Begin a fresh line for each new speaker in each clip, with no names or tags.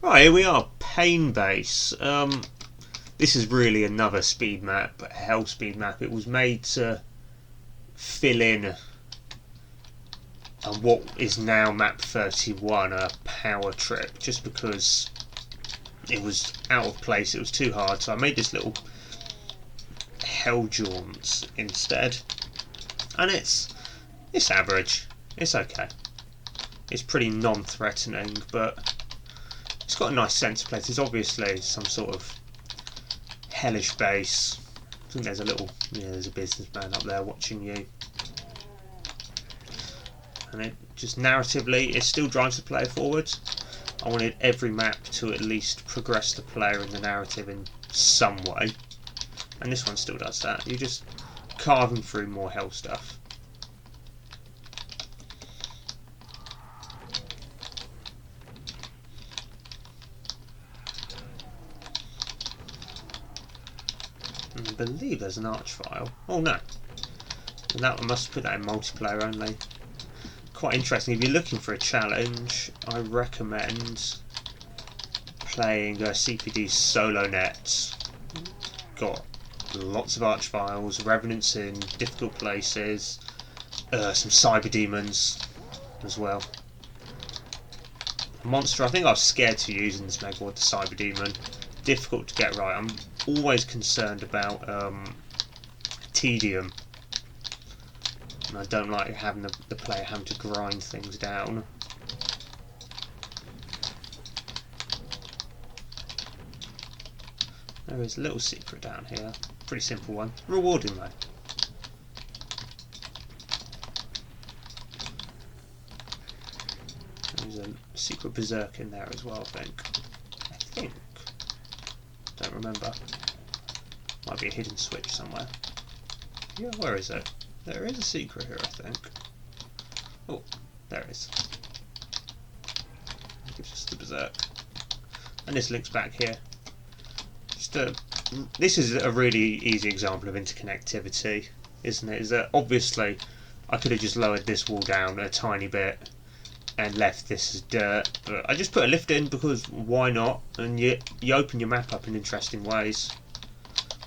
Right, here we are, Pain Base. This is really another speed map, a hell speed map. It was made to fill in what is now map 31, a power trip, just because it was out of place, it was too hard, so I made this little hell jaunt instead. And it's average, it's okay. It's pretty non-threatening, but it's got a nice sense of place. There's obviously some sort of hellish base. I think there's there's a businessman up there watching you. And it just narratively, it still drives the player forward. I wanted every map to at least progress the player in the narrative in some way. And this one still does that. You're just carving through more hell stuff. I believe there's an arch file. Oh no. And that, I must put that in multiplayer only. Quite interesting. If you're looking for a challenge, I recommend playing CPD Solo Net. Got lots of arch files, revenants in difficult places, some cyber demons as well. Monster, I think I was scared to use in this Megawad, the cyber demon. Difficult to get right. I'm always concerned about tedium. And I don't like having the player having to grind things down. There is a little secret down here. Pretty simple one. Rewarding though. There's a secret berserk in there as well, I think. Don't remember. Might be a hidden switch somewhere. Yeah, where is it? There is a secret here, I think. Oh, there it is. It gives us the berserk. And this links back here. This is a really easy example of interconnectivity, isn't it? Is that obviously I could have just lowered this wall down a tiny bit and left this as dirt, but I just put a lift in because why not? And you open your map up in interesting ways.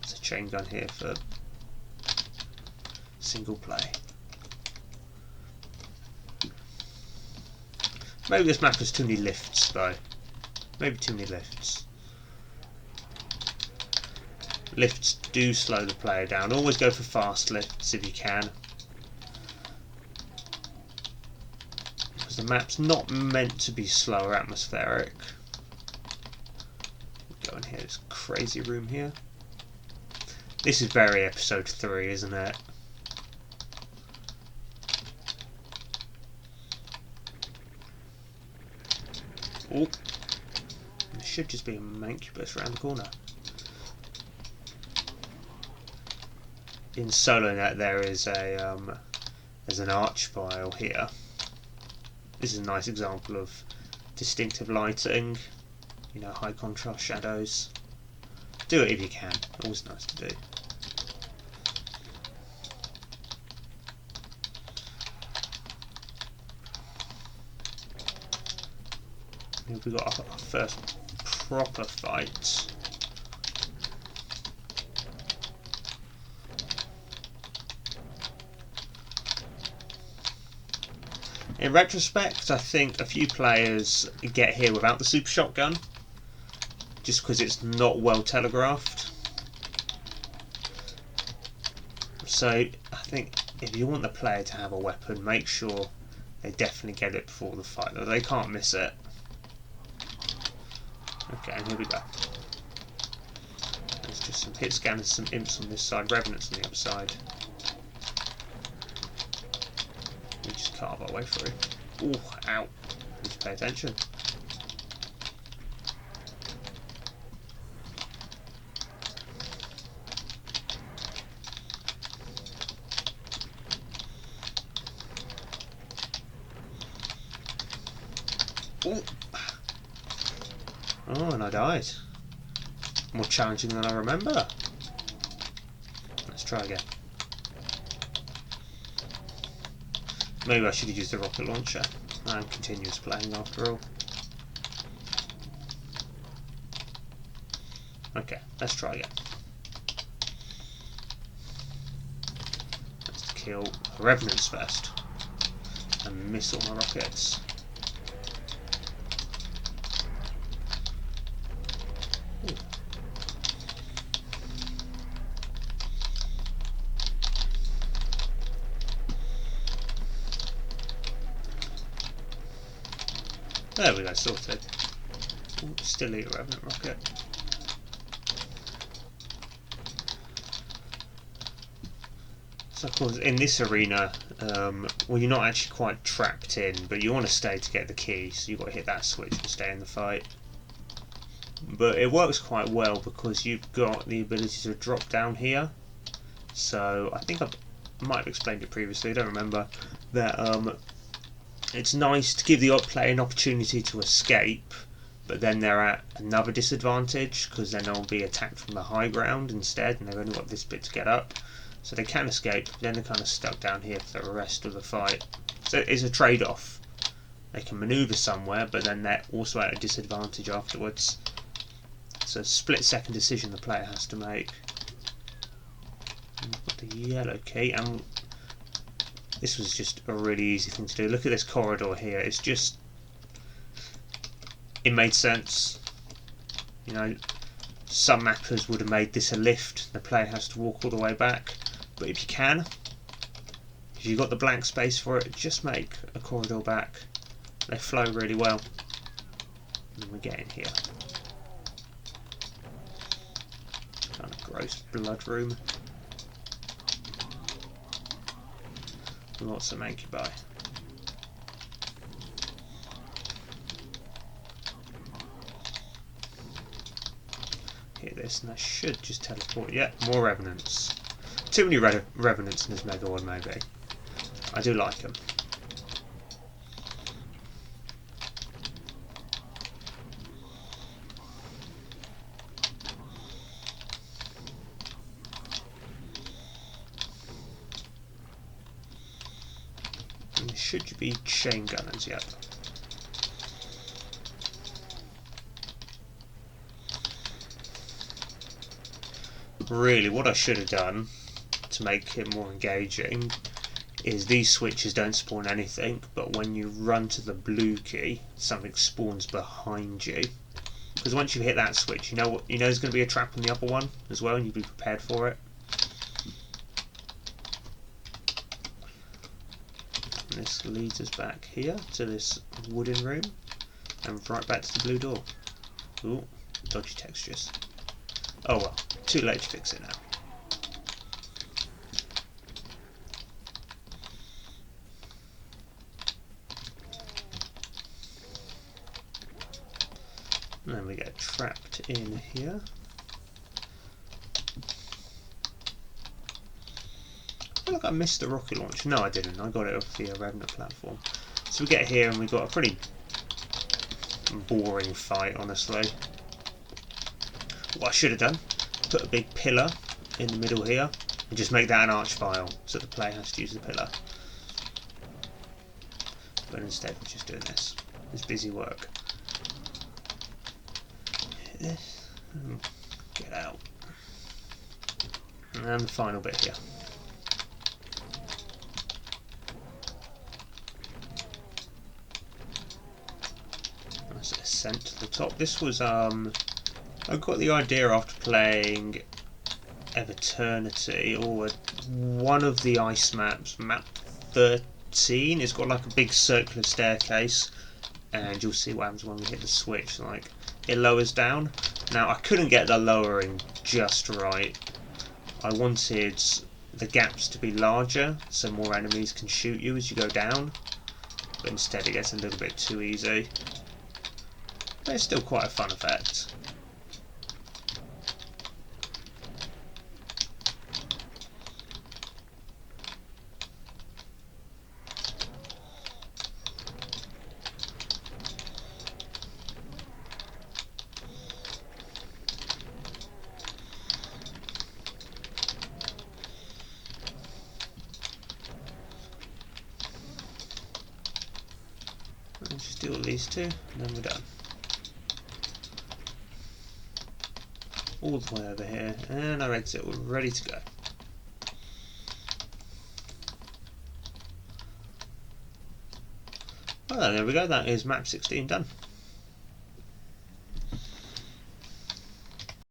There's a chain gun here for single play. Maybe this map has too many lifts though. Maybe too many lifts. Lifts do slow the player down. Always go for fast lifts if you can. Because the map's not meant to be slow or atmospheric. Go in here, this crazy room here. This is very episode 3, isn't it? Oh, there should just be a mancubus around the corner. In SoloNet there is there's an arch file here. This is a nice example of distinctive lighting, you know, high contrast shadows. Do it if you can, always nice to do. Here we got our first proper fight. In retrospect, I think a few players get here without the super shotgun, just because it's not well telegraphed. So I think if you want the player to have a weapon, make sure they definitely get it before the fight, though they can't miss it. Okay, and here we go. There's just some hit scanners, some imps on this side, revenants on the other side. We just carve our way through. Ooh, ow. Need to pay attention. Ooh. Oh, and I died. More challenging than I remember. Let's try again. Maybe I should have used the rocket launcher. I'm continuous playing after all. Okay, let's try again. Let's kill the Revenants first and miss all my rockets. Ooh. There we go, sorted. Ooh, still eat a Revenant rocket. So of course in this arena, well, you're not actually quite trapped in, but you want to stay to get the key, so you've got to hit that switch and stay in the fight. But it works quite well because you've got the ability to drop down here. So I think I might have explained it previously, I don't remember, that it's nice to give the player an opportunity to escape, but then they're at another disadvantage because then they'll be attacked from the high ground instead, and they've only got this bit to get up. So they can escape, but then they're kind of stuck down here for the rest of the fight. So it's a trade-off. They can manoeuvre somewhere, but then they're also at a disadvantage afterwards. So split-second decision the player has to make. Got the yellow key, and this was just a really easy thing to do. Look at this corridor here. It's just, it made sense. You know, some mappers would have made this a lift. The player has to walk all the way back. But if you can, if you've got the blank space for it, just make a corridor back. They flow really well. And we get in here. Kind of gross blood room. Lots of mancubi. Hit this and I should just teleport. Yeah, more Revenants. Too many Revenants in this Mega one, maybe. I do like them. And should be chain gunners, yep. Really, what I should have done to make it more engaging is these switches don't spawn anything, but when you run to the blue key, something spawns behind you. Because once you hit that switch, you know there's going to be a trap on the upper one as well, and you'll be prepared for it. And this leads us back here to this wooden room, and right back to the blue door. Ooh, dodgy textures. Oh well, too late to fix it now. And then we get trapped in here. I feel like I missed the rocket launch. No, I didn't. I got it off the Revenant platform. So we get here and we've got a pretty boring fight, honestly. What I should have done, put a big pillar in the middle here and just make that an arch file so the player has to use the pillar. But instead we're just doing this. It's busy work. This, get out, and the final bit here. Nice ascent to the top. This was I got the idea after playing Eternity, or one of the ice maps, map 13. It's got like a big circular staircase, and you'll see what happens when we hit the switch. Like, it lowers down. Now I couldn't get the lowering just right. I wanted the gaps to be larger so more enemies can shoot you as you go down, but instead it gets a little bit too easy. But it's still quite a fun effect. Just do all these two, and then we're done. all the way over here, and our exit, we're ready to go. Well, there we go, that is map 16 done.